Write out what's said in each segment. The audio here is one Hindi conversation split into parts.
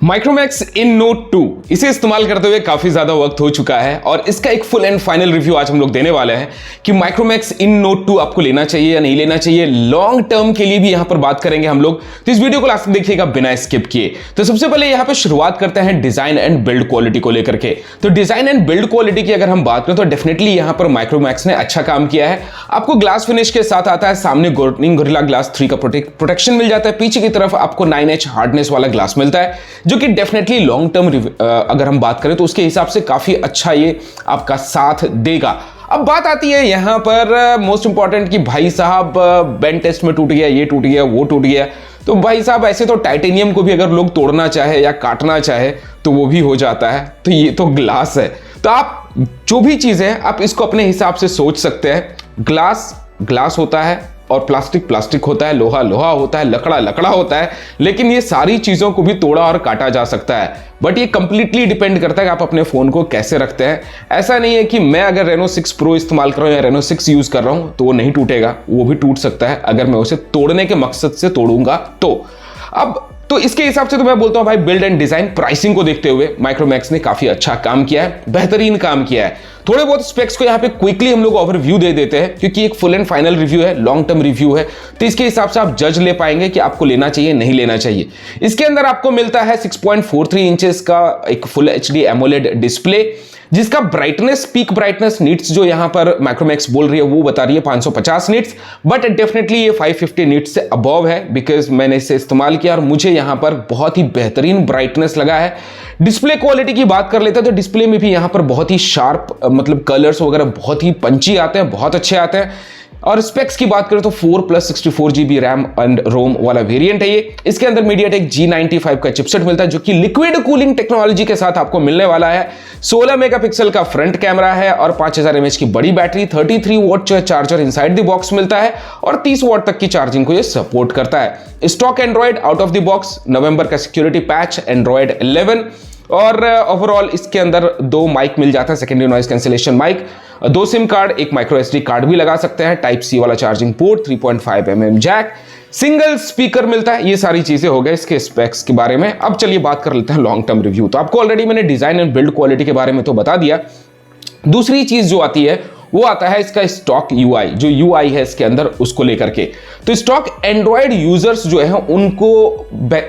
माइक्रोमैक्स इन नोट 2 इसे इस्तेमाल करते हुए काफी ज्यादा वक्त हो चुका है और इसका एक फुल एंड फाइनल रिव्यू आज हम लोग देने वाले हैं कि माइक्रोमैक्स इन नोट 2 आपको लेना चाहिए या नहीं लेना चाहिए। लॉन्ग टर्म के लिए भी यहां पर बात करेंगे हम लोग, तो इस वीडियो को लास्ट तक देखिएगा बिना स्किप किए। तो सबसे पहले यहां पर शुरुआत करते हैं डिजाइन एंड बिल्ड क्वालिटी को लेकर के। तो डिजाइन एंड बिल्ड क्वालिटी की अगर हम बात करें तो डेफिनेटली यहां पर माइक्रोमैक्स ने अच्छा काम किया है। आपको ग्लास फिनिश के साथ आता है, सामने गोर्निंग गोरिल्ला ग्लास 3 का प्रोटेक्शन मिल जाता है, पीछे की तरफ आपको 9H हार्डनेस वाला ग्लास मिलता है जो कि डेफिनेटली लॉन्ग टर्म अगर हम बात करें तो उसके हिसाब से काफी अच्छा ये आपका साथ देगा। अब बात आती है यहां पर मोस्ट इंपॉर्टेंट कि भाई साहब बेंड टेस्ट में टूट गया, ये टूट गया, वो टूट गया। तो भाई साहब ऐसे तो टाइटेनियम को भी अगर लोग तोड़ना चाहे या काटना चाहे तो वो भी हो जाता है, तो ये तो ग्लास है। तो आप जो भी चीज है आप इसको अपने हिसाब से सोच सकते हैं। ग्लास ग्लास होता है और प्लास्टिक प्लास्टिक होता है, लोहा लोहा होता है, लकड़ा लकड़ा होता है, लेकिन ये सारी चीजों को भी तोड़ा और काटा जा सकता है। बट ये कंप्लीटली डिपेंड करता है कि आप अपने फोन को कैसे रखते हैं। ऐसा नहीं है कि मैं अगर रेनो 6 प्रो इस्तेमाल कर रहा हूं या रेनो 6 यूज कर रहा हूं तो वो नहीं टूटेगा, वो भी टूट सकता है अगर मैं उसे तोड़ने के मकसद से तोड़ूंगा तो। अब तो इसके हिसाब से तो मैं बोलता हूं भाई बिल्ड एंड डिजाइन प्राइसिंग को देखते हुए माइक्रोमैक्स ने काफी अच्छा काम किया है, बेहतरीन काम किया है। थोड़े बहुत स्पेक्स को यहां पे क्विकली हम लोग ओवरव्यू दे देते हैं क्योंकि एक फुल एंड फाइनल रिव्यू है, लॉन्ग टर्म रिव्यू है, तो इसके हिसाब से आप जज ले पाएंगे कि आपको लेना चाहिए नहीं लेना चाहिए। इसके अंदर आपको मिलता है 6.43 इंचेस का एक फुल HD एमोलेड डिस्प्ले जिसका ब्राइटनेस, पीक ब्राइटनेस नीट्स जो यहां पर माइक्रोमैक्स बोल रही है वो बता रही है 550 नीट्स, बट डेफिनेटली ये 550 नीट्स से अबव है बिकॉज मैंने इसे इस्तेमाल किया और मुझे यहां पर बहुत ही बेहतरीन ब्राइटनेस लगा है। डिस्प्ले क्वालिटी की बात कर लेते हैं तो डिस्प्ले में भी यहां पर बहुत ही शार्प मतलब कलर्स वगैरह बहुत ही पंची आते हैं, बहुत अच्छे आते हैं। और स्पेक्स की बात करें तो 4+64 GB रैम एंड रोम वाला वेरिएंट है ये। इसके अंदर मीडियाटेक G95 का चिपसेट मिलता है जो कि लिक्विड कूलिंग टेक्नोलॉजी के साथ आपको मिलने वाला है। 16 मेगापिक्सल का फ्रंट कैमरा है और 5000 mAh की बड़ी battery, 33 watt charger inside the box मिलता है और 30 वॉट तक की चार्जिंग को ये सपोर्ट करता है। Stock Android out of the box, November का सिक्योरिटी पैच, एंड्रॉइड 11 और ओवरऑल इसके अंदर 2 माइक मिल जाता है, secondary noise cancellation mic, 2 SIM card, एक माइक्रो SD कार्ड भी लगा सकते हैं, टाइप C वाला charging port, 3.5 mm jack, single speaker मिलता है। ये सारी चीजें हो गए इसके स्पेक्स के बारे में। अब चलिए बात कर लेते हैं लॉन्ग टर्म रिव्यू। तो आपको ऑलरेडी मैंने डिजाइन एंड बिल्ड क्वालिटी के बारे में तो बता दिया। दूसरी चीज जो आती है वो आता है इसका स्टॉक UI, जो UI है इसके अंदर उसको लेकर के। तो स्टॉक एंड्रॉयड यूजर्स जो है उनको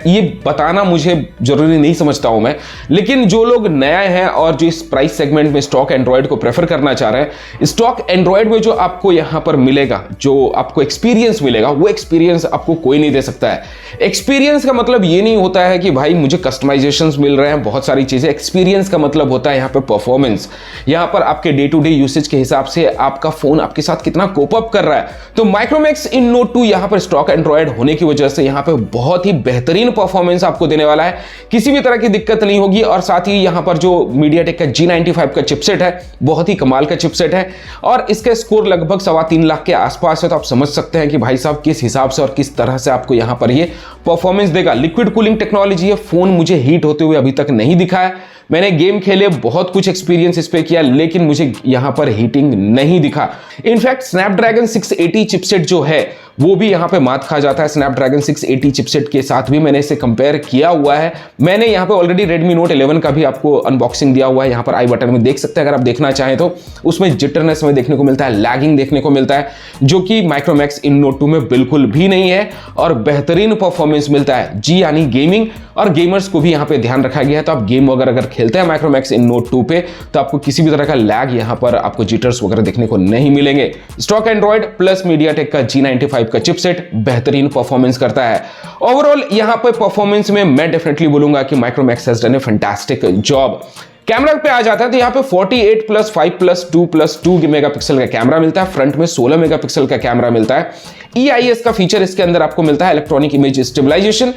ये बताना मुझे जरूरी नहीं समझता हूं मैं, लेकिन जो लोग नया है और जो इस प्राइस सेगमेंट में स्टॉक एंड्रॉयड को प्रेफर करना चाह रहे हैं, स्टॉक एंड्रॉयड में जो आपको यहां पर मिलेगा, जो आपको एक्सपीरियंस मिलेगा, वो एक्सपीरियंस आपको कोई नहीं दे सकता है। एक्सपीरियंस का मतलब ये नहीं होता है कि भाई मुझे कस्टमाइजेशंस मिल रहे हैं, बहुत सारी चीजें। एक्सपीरियंस का मतलब होता है यहां पर परफॉर्मेंस, यहां पर आपके डे टू डे यूसेज के हिसाब से आपका फोन आपके साथ कितना कोप अप कर रहा है। तो माइक्रोमैक्स इन नोट 2 यहां पर स्टॉक एंड्रॉयड होने की वजह से यहां पे बहुत ही बेहतरीन परफॉर्मेंस आपको देने वाला है, किसी भी तरह की दिक्कत नहीं होगी। और साथ ही यहां पर जो मीडियाटेक का G95 का चिपसेट है बहुत ही कमाल का चिपसेट है और इसका स्कोर लगभग 3.25 लाख के आसपास है। तो आप समझ सकते हैं कि भाई साहब किस हिसाब से और किस तरह से आपको यहां पर ये परफॉर्मेंस देगा। लिक्विड कूलिंग टेक्नोलॉजी है, फोन मुझे हीट होते हुए अभी तक नहीं दिखा है। मैंने गेम खेले, बहुत कुछ एक्सपीरियंस इस पे किया, लेकिन मुझे यहां पर हीटिंग नहीं दिखा। इनफैक्ट स्नैपड्रैगन 680 चिपसेट जो है वो भी यहां पे मात खा जाता है। स्नैपड्रैगन 680 चिपसेट के साथ भी मैंने इसे कंपेयर किया हुआ है। मैंने यहां पे ऑलरेडी Redmi Note 11 का भी आपको अनबॉक्सिंग दिया हुआ है, यहां पर आई बटन में देख सकते हैं अगर आप देखना चाहें तो। उसमें जिटरनेस में देखने को मिलता है, लैगिंग देखने को मिलता है, जो कि माइक्रोमैक्स इन नोट 2 में बिल्कुल भी नहीं है और बेहतरीन परफॉर्मेंस मिलता है। G यानी गेमिंग, और गेमर्स को भी यहां पे ध्यान रखा गया है। तो आप गेम अगर खेलते हैं माइक्रोमैक्स इन नोट 2 पे तो आपको किसी भी तरह का लैग यहां पर आपको जिटर्स वगैरह देखने को नहीं मिलेंगे। स्टॉक एंड्रॉयड प्लस मीडियाटेक का G95 का चिपसेट बेहतरीन परफॉर्मेंस करता है। ओवरऑल यहां पर परफॉर्मेंस में मैं डेफिनेटली बोलूंगा कि Micromax has done A fantastic job. Camera पे आ जाता है तो यहां पे 48+5+2+2 मेगापिक्सल का कैमरा मिलता है, फ्रंट में 16 मेगापिक्सल का कैमरा मिलता है। EIS का फीचर इसके अंदर आपको मिलता है, इलेक्ट्रॉनिक इमेज स्टेबलाइजेशन।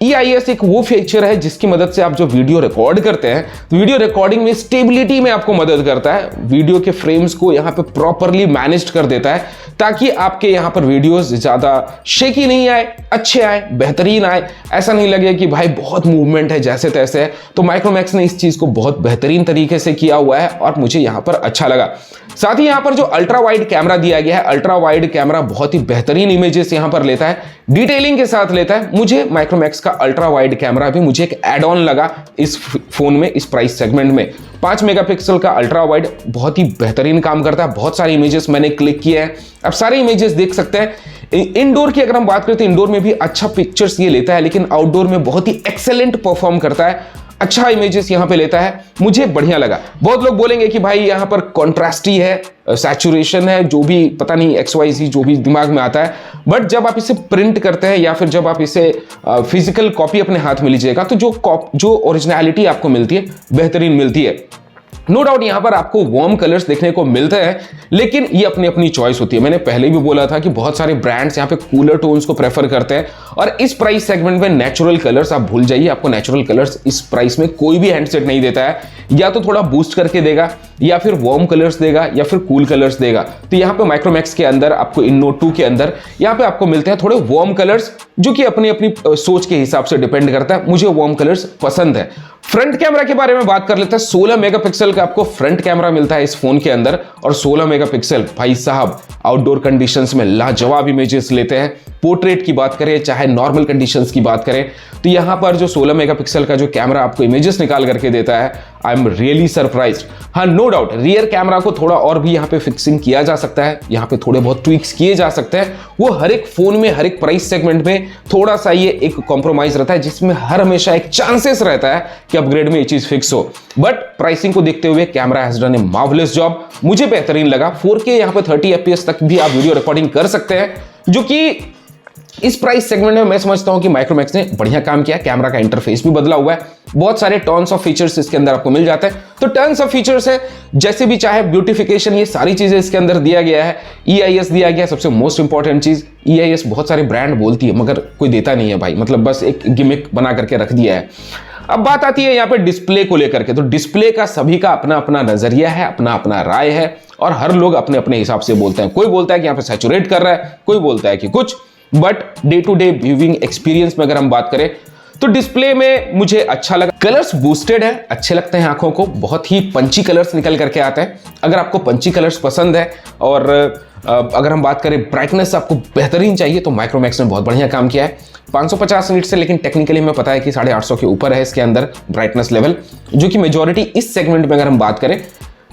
EIS एक वो फीचर है जिसकी मदद से आप जो वीडियो रिकॉर्ड करते हैं तो वीडियो रिकॉर्डिंग में स्टेबिलिटी में आपको मदद करता है, वीडियो के फ्रेम्स को यहां पे प्रॉपर्ली मैनेज कर देता है ताकि आपके यहां पर वीडियोस ज्यादा शेकी नहीं आए, अच्छे आए, बेहतरीन आए। ऐसा नहीं लगे कि भाई बहुत मूवमेंट है जैसे तैसे है। तो माइक्रोमैक्स ने इस चीज को बहुत बेहतरीन तरीके से किया हुआ है और मुझे यहां पर अच्छा लगा। साथ ही यहां पर जो अल्ट्रा वाइड कैमरा दिया गया है, अल्ट्रा वाइड कैमरा बहुत ही बेहतरीन इमेजेस यहां पर लेता है। डिटेलिंग के साथ लेता है। मुझे माइक्रोमैक्स का अल्ट्रा वाइड कैमरा भी मुझे एक एड ऑन लगा इस फोन में, इस प्राइस सेगमेंट में। 5 मेगापिक्सल का अल्ट्रा वाइड बहुत ही बेहतरीन काम करता है। बहुत सारे इमेजेस मैंने क्लिक किए हैं, आप सारे इमेजेस देख सकते हैं। इनडोर की अगर हम बात करें तो इंडोर में भी अच्छा पिक्चर्स ये लेता है, लेकिन आउटडोर में बहुत ही एक्सेलेंट परफॉर्म करता है, अच्छा इमेजेस यहां पे लेता है, मुझे बढ़िया लगा। बहुत लोग बोलेंगे कि भाई यहां पर कॉन्ट्रास्टी है, सैचुरेशन है, जो भी पता नहीं XYZ जो भी दिमाग में आता है, बट जब आप इसे प्रिंट करते हैं या फिर जब आप इसे फिजिकल कॉपी अपने हाथ में लीजिएगा तो जो ओरिजिनलिटी आपको मिलती है बेहतरीन मिलती है। नो डाउट यहां पर आपको वार्म कलर्स देखने को मिलते हैं, लेकिन ये अपनी अपनी चॉइस होती है। मैंने पहले भी बोला था कि बहुत सारे ब्रांड्स यहां पे कूलर टोन्स को प्रेफर करते हैं, और इस प्राइस सेगमेंट में नेचुरल कलर्स आप भूल जाइए। आपको नेचुरल कलर्स इस प्राइस में कोई भी हैंडसेट नहीं देता है, या तो थोड़ा बूस्ट करके देगा, या फिर वार्म कलर्स देगा, या फिर कूल कलर्स देगा। तो यहां पे माइक्रोमैक्स के अंदर आपको इन नोट 2 के अंदर यहां पे आपको मिलते हैं थोड़े वार्म कलर्स, जो कि अपनी अपनी सोच के हिसाब से डिपेंड करता है। मुझे वार्म कलर्स पसंद है। फ्रंट कैमरा के बारे में बात कर लेते हैं। 16 मेगापिक्सल का आपको फ्रंट कैमरा मिलता है इस फोन के अंदर, और 16 मेगापिक्सल भाई साहब आउटडोर कंडीशंस में लाजवाब इमेजेस लेते हैं। पोर्ट्रेट की बात करें चाहे नॉर्मल कंडीशंस की बात करें, तो यहां पर जो 16 मेगापिक्सल का जो कैमरा आपको इमेजेस निकाल करके देता है, आई एम रियली सरप्राइज्ड। हाँ, नो डाउट रियर कैमरा को थोड़ा और भी यहां पे फिक्सिंग किया जा सकता है, यहां पे थोड़े बहुत ट्विक्स किए जा सकते हैं। वो हर एक फोन में, हर एक प्राइस सेगमेंट में थोड़ा सा ये एक कॉम्प्रोमाइज रहता है, जिसमें हर हमेशा एक चांसेस रहता है कि अपग्रेड में ये चीज फिक्स हो। बट प्राइसिंग को देखते हुए camera has done a marvellous job, मुझे बेहतरीन लगा। 4K यहां पे 30 FPS तक भी आप वीडियो रिकॉर्डिंग कर सकते हैं, जो कि इस प्राइस सेगमेंट में मैं समझता हूं कि माइक्रोमैक्स ने बढ़िया काम किया। कैमरा का इंटरफेस भी बदला हुआ है, बहुत सारे टर्न्स ऑफ फीचर्स इसके अंदर आपको मिल जाते हैं। तो टर्न्स ऑफ फीचर्स है, जैसे भी चाहे ब्यूटिफिकेशन, ये सारी चीजें इसके अंदर दिया गया है। EIS दिया गया, सबसे मोस्ट इंपॉर्टेंट चीज EIS बहुत सारे ब्रांड बोलती है मगर कोई देता नहीं है भाई, मतलब बस एक गिमिक बना करके रख दिया है। अब बात आती है यहाँ पे डिस्प्ले को लेकर के, तो डिस्प्ले का सभी का अपना अपना नजरिया है, अपना अपना राय है, और हर लोग अपने अपने हिसाब से बोलते हैं। कोई बोलता है कि यहाँ पे सैचुरेट कर रहा है, कोई बोलता है कि कुछ, but day to day viewing experience में अगर हम बात करें तो डिस्प्ले में मुझे अच्छा लगा। कलर्स बूस्टेड है, अच्छे लगते हैं आंखों को, बहुत ही पंची कलर्स निकल करके आते हैं। अगर आपको पंची कलर्स पसंद है और अगर हम बात करें ब्राइटनेस आपको बेहतरीन चाहिए, तो माइक्रोमैक्स ने बहुत बढ़िया काम किया है। 550 निट्स से, लेकिन टेक्निकली हमें पता है कि 850 के ऊपर है इसके अंदर ब्राइटनेस लेवल, जो कि मेजॉरिटी इस सेगमेंट में अगर हम बात करें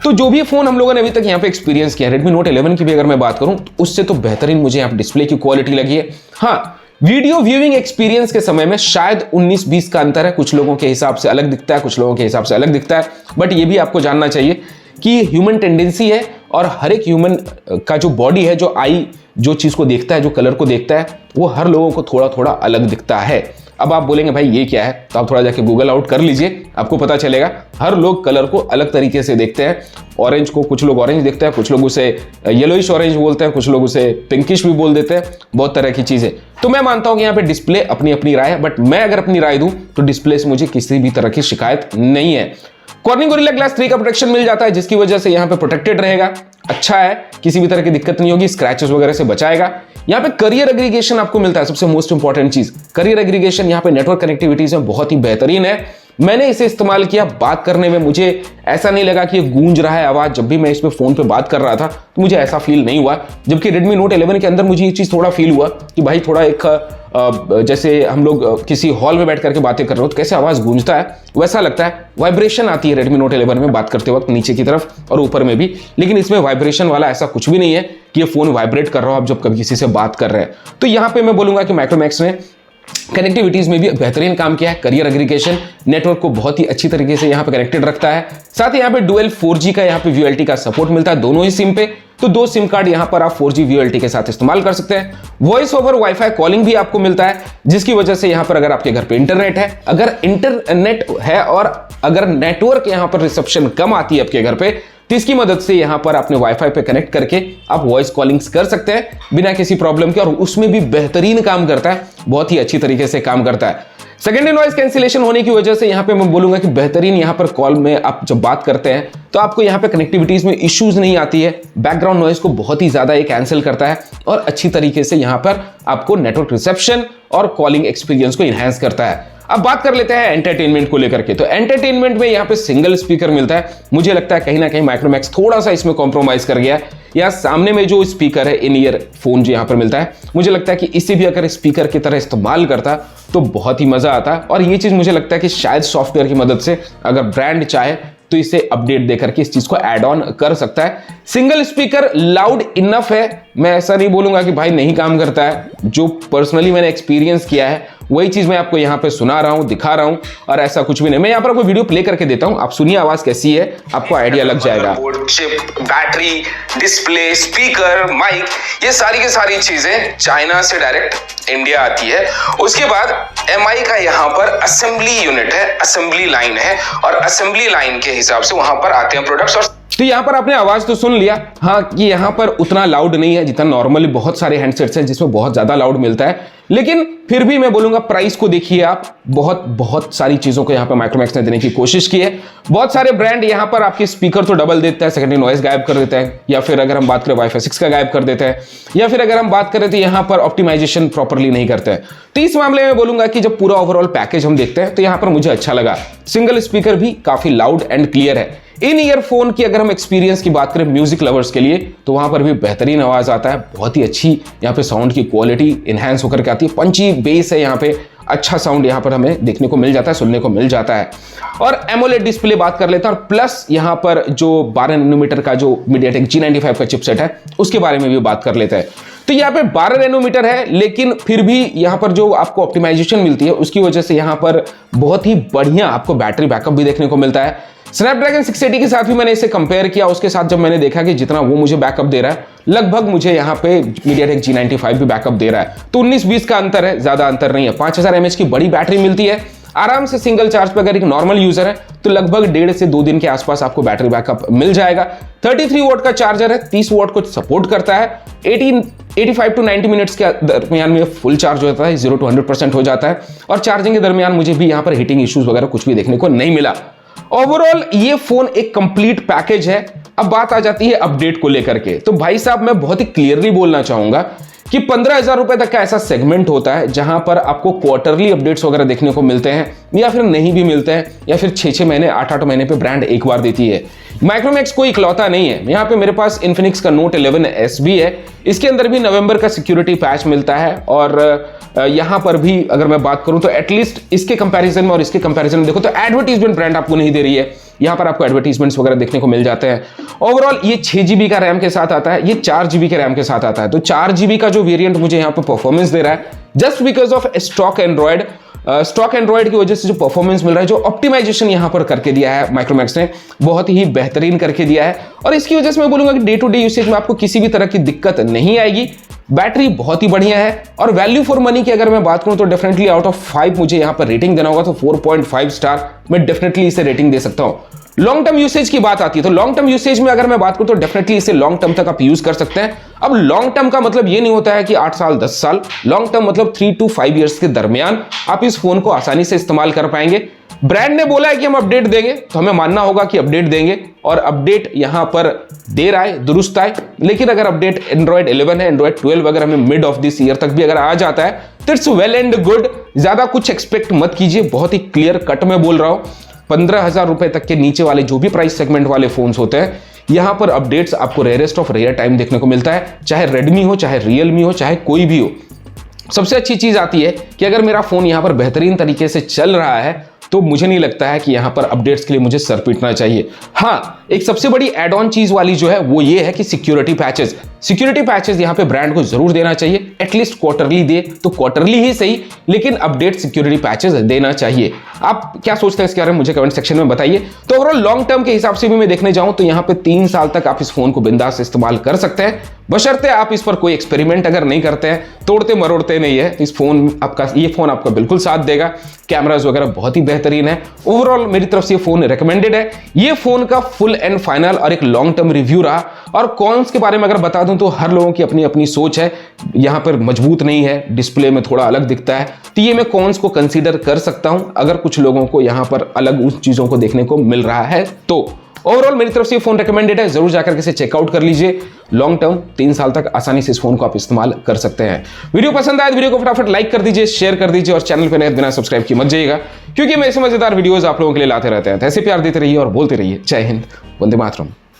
तो जो भी फोन हम लोगों ने अभी तक यहाँ पे एक्सपीरियंस किया, Redmi Note 11 की भी अगर मैं बात करूं तो उससे तो बेहतरीन मुझे यहाँ डिस्प्ले की क्वालिटी लगी है। हाँ, वीडियो व्यूइंग एक्सपीरियंस के समय में शायद 19-20 का अंतर है, कुछ लोगों के हिसाब से अलग दिखता है, कुछ लोगों के हिसाब से अलग दिखता है। बट ये भी आपको जानना चाहिए कि ह्यूमन टेंडेंसी है, और हर एक ह्यूमन का जो बॉडी है, जो आई जो चीज को देखता है, जो कलर को देखता है, वो हर लोगों को थोड़ा थोड़ा अलग दिखता है। अब आप बोलेंगे भाई ये क्या है, तो आप थोड़ा जाके गूगल आउट कर लीजिए, आपको पता चलेगा। हर लोग कलर को अलग तरीके से देखते हैं। ऑरेंज को कुछ लोग ऑरेंज देखते हैं, कुछ लोग उसे येलोइश ऑरेंज बोलते हैं, कुछ लोग उसे पिंकिश भी बोल देते हैं, बहुत तरह की चीजें। तो मैं मानता हूं कि यहाँ पे डिस्प्ले अपनी अपनी राय है, बट मैं अगर अपनी राय दूं तो डिस्प्ले से मुझे किसी भी तरह की शिकायत नहीं है। कॉर्निंग गोरिल्ला ग्लास 3 का प्रोटेक्शन मिल जाता है, जिसकी वजह से यहाँ पे प्रोटेक्टेड रहेगा, अच्छा है, किसी भी तरह की दिक्कत नहीं होगी, स्क्रैचेस वगैरह से बचाएगा। यहाँ पे करियर एग्रीगेशन आपको मिलता है, सबसे मोस्ट इंपॉर्टेंट चीज करियर एग्रीगेशन। यहाँ पे नेटवर्क कनेक्टिविटीज में बहुत ही बेहतरीन है। मैंने इसे इस्तेमाल किया, बात करने में मुझे ऐसा नहीं लगा कि ये गूंज रहा है आवाज। जब भी मैं इस पे फोन पे बात कर रहा था तो मुझे ऐसा फील नहीं हुआ, जबकि Redmi Note 11 के अंदर मुझे ये चीज थोड़ा फील हुआ कि भाई थोड़ा एक जैसे हम लोग किसी हॉल में बैठ करके बातें कर रहे हो तो कैसे आवाज गूंजता है, वैसा लगता है। वाइब्रेशन आती है Redmi Note 11 में बात करते वक्त, नीचे की तरफ और ऊपर में भी, लेकिन इसमें वाइब्रेशन वाला ऐसा कुछ भी नहीं है कि ये फोन वाइब्रेट कर रहा हो आप जब कभी किसी से बात कर रहे हैं। तो यहाँ पे मैं बोलूंगा कि माइक्रोमैक्स ने कनेक्टिविटीज में भी बेहतरीन काम किया है। करियर एग्रीगेशन नेटवर्क को बहुत ही अच्छी तरीके से यहाँ पे कनेक्टेड रखता है। साथ ही यहाँ पे डुअल 4G का यहाँ पे VoLTE का सपोर्ट मिलता है दोनों ही सिम पे, तो 2 सिम कार्ड यहाँ पर आप 4G VoLTE के साथ इस्तेमाल कर सकते हैं। वॉइस ओवर वाईफाई कॉलिंग भी आपको मिलता है, जिसकी वजह से यहाँ पर अगर आपके घर पे इंटरनेट है, अगर इंटरनेट है और अगर नेटवर्क यहाँ पर रिसेप्शन कम आती है आपके घर पे, तो इसकी मदद से यहां पर अपने वाईफाई पे कनेक्ट करके आप वॉइस कॉलिंग्स कर सकते हैं बिना किसी प्रॉब्लम के, और उसमें भी बेहतरीन काम करता है, बहुत ही अच्छी तरीके से काम करता है। सेकेंडरी नॉइज कैंसिलेशन होने की वजह से यहां पे मैं बोलूंगा कि बेहतरीन यहां पर कॉल में आप जब बात करते हैं तो आपको यहां पे कनेक्टिविटीज में इश्यूज नहीं आती है। बैकग्राउंड नॉइज को बहुत ही ज्यादा ये कैंसिल करता है और अच्छी तरीके से यहां पर आपको नेटवर्क रिसेप्शन और कॉलिंग एक्सपीरियंस को इनहैंस करता है। अब बात कर लेते हैं एंटरटेनमेंट को लेकर के। तो एंटरटेनमेंट में यहाँ पे सिंगल स्पीकर मिलता है। मुझे लगता है कहीं ना कहीं माइक्रोमैक्स थोड़ा सा इसमें कॉम्प्रोमाइज कर गया है। या सामने में जो स्पीकर है, इन ईयर फोन जो यहाँ पर मिलता है, मुझे लगता है कि इसे भी अगर स्पीकर की तरह इस्तेमाल करता तो बहुत ही मजा आता। और ये चीज मुझे लगता है कि शायद सॉफ्टवेयर की मदद से अगर ब्रांड चाहे तो इसे अपडेट देकर के इस चीज को ऐड ऑन कर सकता है। सिंगल स्पीकर लाउड इनफ है, मैं ऐसा नहीं बोलूंगा कि भाई नहीं काम करता है। जो पर्सनली मैंने एक्सपीरियंस किया है वही चीज मैं आपको यहाँ पे सुना रहा हूं, दिखा रहा हूं, और ऐसा कुछ भी नहीं। मैं यहाँ पर आपको वीडियो प्ले करके देता हूं, आप सुनिए आवाज कैसी है, आपको आइडिया लग जाएगा। Chip, battery, display, speaker, mic, ये सारी की सारी चीजें चाइना से डायरेक्ट इंडिया आती है। उसके बाद MI का यहाँ पर असेंबली यूनिट है, असेंबली लाइन है, और असेंबली लाइन के हिसाब से वहां पर आते हैं प्रोडक्ट्स। और तो यहाँ पर आपने आवाज तो सुन लिया, हाँ, कि यहाँ पर उतना लाउड नहीं है जितना नॉर्मली बहुत सारे हैंडसेट्स हैं जिसमें बहुत ज्यादा लाउड मिलता है। लेकिन फिर भी मैं बोलूंगा प्राइस को देखिए आप, बहुत सारी चीजों को यहाँ पर माइक्रोमैक्स ने देने की कोशिश की है। बहुत सारे ब्रांड यहाँ पर आपके स्पीकर तो डबल देता है, सेकेंडरी नॉइज गायब कर देता है, या फिर अगर हम बात करें वाईफाई 6 का गायब कर देता है, या फिर अगर हम बात करें तो यहाँ पर ऑप्टिमाइजेशन प्रॉपरली नहीं करते हैं। तो इस मामले में बोलूंगा कि जब पूरा ओवरऑल पैकेज हम देखते हैं तो यहाँ पर मुझे अच्छा लगा। सिंगल स्पीकर भी काफी लाउड एंड क्लियर है। इन ईयरफोन की अगर हम एक्सपीरियंस की बात करें म्यूजिक लवर्स के लिए तो वहां पर भी बेहतरीन आवाज आता है, बहुत ही अच्छी यहाँ पे साउंड की क्वालिटी इनहैंस होकर के आती है, पंची बेस है यहाँ पे, अच्छा साउंड यहाँ पर हमें देखने को मिल जाता है, सुनने को मिल जाता है। और एमोलेड डिस्प्ले बात कर लेते हैं, और प्लस यहाँ पर जो 12 नैनोमीटर का जो MediaTek G95 का चिपसेट है उसके बारे में भी बात कर लेते हैं। तो यहाँ पे 12 नैनोमीटर है, लेकिन फिर भी यहाँ पर जो आपको ऑप्टिमाइजेशन मिलती है उसकी वजह से यहाँ पर बहुत ही बढ़िया आपको बैटरी बैकअप भी देखने को मिलता है। स्नैपड्रैगन 680 के साथ भी मैंने इसे कंपेयर किया, उसके साथ जब मैंने देखा कि जितना वो मुझे बैकअप दे रहा है लगभग मुझे यहाँ पे MediaTek G95 भी बैकअप दे रहा है। तो 19-20 का अंतर है, ज्यादा अंतर नहीं है। 5000 mAh की बड़ी बैटरी मिलती है, आराम से सिंगल चार्ज पे अगर एक नॉर्मल यूजर है तो लगभग 1.5 से 2 दिन के आसपास आपको बैटरी बैकअप मिल जाएगा। 33 वॉट का चार्जर है, 30 वॉट को सपोर्ट करता है। 85 to 90 मिनट्स के दरमियान में फुल चार्ज हो जाता है, 0 to 100% हो जाता है। और चार्जिंग के दरमियान मुझे भी यहाँ पर हीटिंग इश्यूज वगैरह कुछ भी देखने को नहीं मिला। ओवरऑल ये फोन एक कंप्लीट पैकेज है। अब बात आ जाती है अपडेट को लेकर के, तो भाई साहब मैं बहुत ही क्लियरली बोलना चाहूंगा कि 15,000 रुपए तक का ऐसा सेगमेंट होता है जहां पर आपको क्वार्टरली अपडेट्स वगैरह देखने को मिलते हैं, या फिर नहीं भी मिलते हैं, या फिर 6-6 महीने 8-8 महीने पे ब्रांड एक बार देती है। माइक्रोमैक्स कोई इकलौता नहीं है। यहाँ पे मेरे पास इन्फिनिक्स का Note 11S भी है, इसके अंदर भी नवंबर का सिक्योरिटी पैच मिलता है। और यहाँ पर भी अगर मैं बात करूं तो एटलीस्ट इसके कंपैरिजन में और इसके कंपैरिजन में देखो तो एडवर्टीजमेंट ब्रांड आपको नहीं दे रही है, यहाँ पर आपको एडवर्टीजमेंट्स वगैरह देखने को मिल जाते हैं। ओवरऑल ये 6 GB का रैम के साथ आता है, ये 4 GB के रैम के साथ आता है। तो 4 GB का जो वेरिएंट मुझे यहाँ पर परफॉर्मेंस दे रहा है just because of stock Android की वजह से जो परफॉर्मेंस मिल रहा है, जो ऑप्टिमाइजेशन यहाँ पर करके दिया है माइक्रोमैक्स ने, बहुत ही बेहतरीन करके दिया है। और इसकी वजह से मैं बोलूंगा कि डे टू डे यूसेज में आपको किसी भी तरह की दिक्कत नहीं आएगी। बैटरी बहुत ही बढ़िया है, और वैल्यू फॉर मनी की अगर मैं बात करूं तो डेफिनेटली आउट ऑफ 5 मुझे यहाँ पर रेटिंग देना होगा तो 4.5 स्टार मैं डेफिनेटली इसे रेटिंग दे सकता हूं। लॉन्ग टर्म यूसेज की बात आती है तो लॉन्ग टर्म यूसेज में अगर मैं बात करूं तो डेफिनेटली इसे लॉन्ग टर्म तक आप यूज कर सकते हैं। अब लॉन्ग टर्म का मतलब ये नहीं होता है कि 8 साल 10 साल, लॉन्ग टर्म मतलब 3 to 5 इयर्स के दरमियान आप इस फोन को आसानी से इस्तेमाल कर पाएंगे। ब्रांड ने बोला है कि हम अपडेट देंगे तो हमें मानना होगा कि अपडेट देंगे, और अपडेट यहां पर देर आए दुरुस्त आए। लेकिन अगर अपडेट एंड्रॉइड 11 है, एंड्रॉइड 12 अगर हमें मिड ऑफ दिस ईयर तक भी अगर आ जाता है तो इट्स वेल एंड गुड। ज्यादा कुछ एक्सपेक्ट मत कीजिए, बहुत ही क्लियर कट में बोल रहा हूं। 15,000 रुपए तक के नीचे वाले जो भी प्राइस सेगमेंट वाले फोन्स होते हैं, यहां पर अपडेट्स आपको रेयरेस्ट ऑफ रेयर टाइम देखने को मिलता है, चाहे रेडमी हो, चाहे रियलमी हो, चाहे कोई भी हो। सबसे अच्छी चीज आती है कि अगर मेरा फोन यहां पर बेहतरीन तरीके से चल रहा है तो मुझे नहीं लगता है कि यहां पर अपडेट्स के लिए मुझे सर पीटना चाहिए। हाँ, एक सबसे बड़ी एड ऑन चीज वाली जो है वो ये है कि सिक्योरिटी पैचेस यहां पे ब्रांड को जरूर देना चाहिए। एटलीस्ट क्वार्टरली दे तो क्वार्टरली ही सही, लेकिन अपडेट सिक्योरिटी पैचेस देना चाहिए। आप क्या सोचते हैं इसके बारे में मुझे कमेंट सेक्शन में बताइए। तो ओवरऑल लॉन्ग टर्म के हिसाब से भी मैं देखने जाऊं तो यहां पे 3 साल तक आप इस फोन को बिंदास इस्तेमाल कर सकते हैं, बशर्ते आप इस पर कोई एक्सपेरिमेंट अगर नहीं करते हैं, तोड़ते मरोड़ते नहीं है। इस फोन ये फोन आपका बिल्कुल साथ देगा। कैमरास वगैरह बहुत ही बेहतरीन है। ओवरऑल मेरी तरफ से ये फोन रिकमेंडेड है। ये फोन का फुल एंड फाइनल और एक लॉन्ग टर्म रिव्यू रहा। और कॉन्स के बारे में अगर बता दूं तो हर लोगों की अपनी अपनी सोच है। यहां पर मजबूत नहीं है, डिस्प्ले में थोड़ा अलग दिखता है, तो ये मैं कॉन्स को कंसीडर कर सकता हूं अगर कुछ लोगों को यहां पर अलग उन चीजों को देखने को मिल रहा है तो। ओवरऑल मेरी तरफ से ये फोन रिकमेंडेड है, जरूर जाकर के इसे चेकआउट कर लीजिए। लॉन्ग टर्म 3 साल तक आसानी से इस फोन को आप इस्तेमाल कर सकते हैं। वीडियो पसंद आए तो वीडियो को फटाफट लाइक कर दीजिए, शेयर कर दीजिए और चैनल पे नए बिना सब्सक्राइब किए मत जाइएगा, क्योंकि मैं ऐसे मजेदार वीडियोस आप लोगों के लिए लाते रहते हैं। तो ऐसे प्यार देते रहिए और बोलते रहिए। जय हिंद, वंदे मातरम।